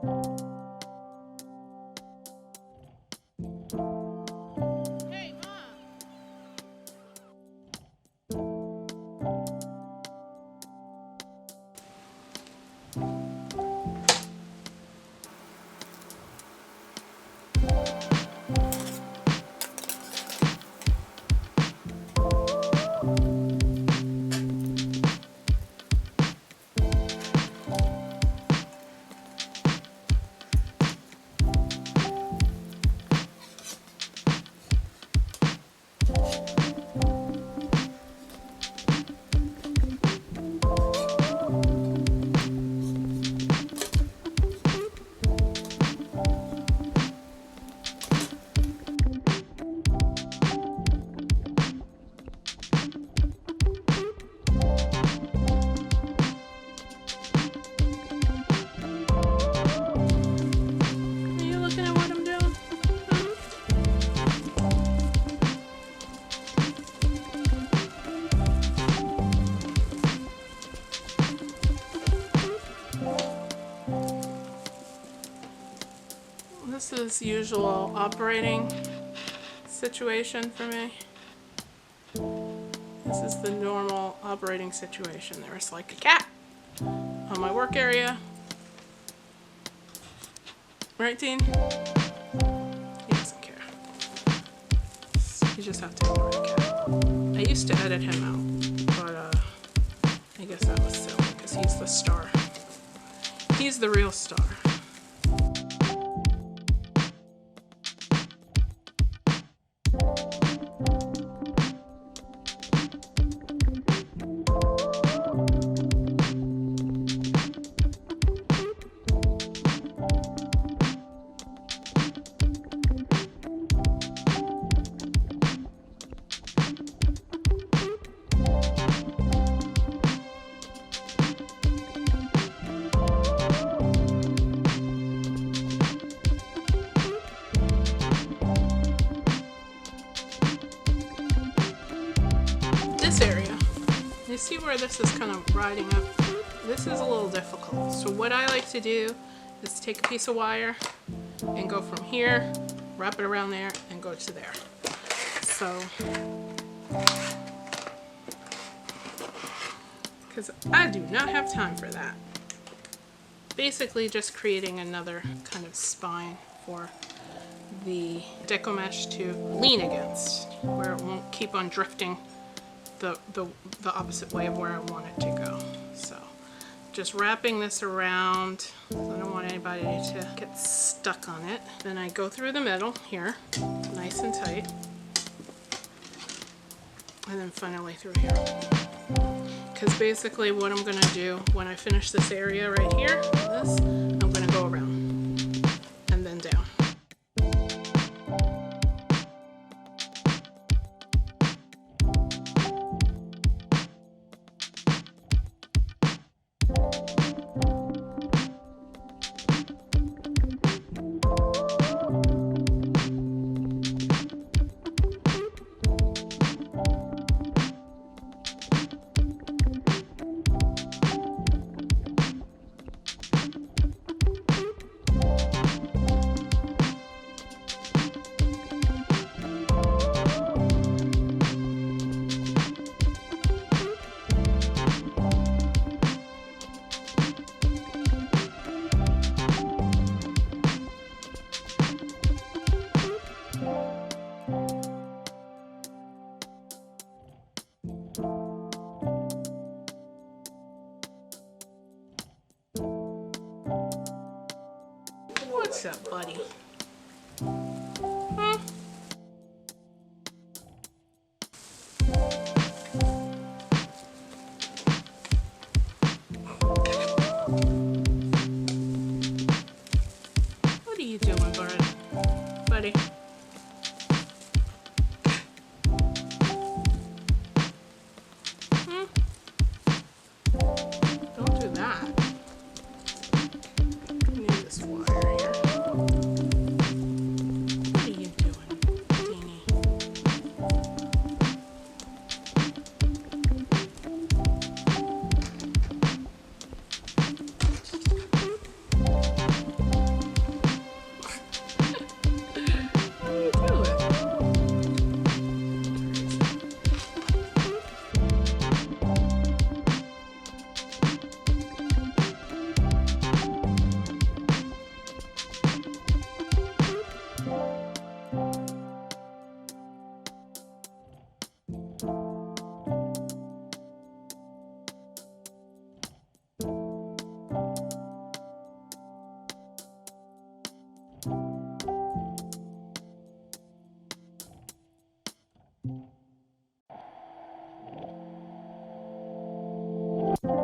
Hey, Mom. Are you looking at what I'm doing? This is usual operating situation for me. This is the normal operating situation. There's like a cat on my work area. Right, Dean? He doesn't care. You just have to ignore the cat. I used to edit him out, but I guess that was silly because he's the star. He's the real star. This area, you see where this is kind of riding up? This is a little difficult. So what I like to do is take a piece of wire and go from here, wrap it around there, and go to there. So, because I do not have time for that. Basically just creating another kind of spine for the deco mesh to lean against, where it won't keep on drifting the opposite way of where I want it to go. So just wrapping this around. I don't want anybody to get stuck on it. Then I go through the middle here, nice and tight, and then finally through here. Because basically what I'm gonna do when I finish this area right here, this, I'm gonna go around and then down. What's up, buddy? What are you doing, buddy? Don't do that. I need this wire here. it.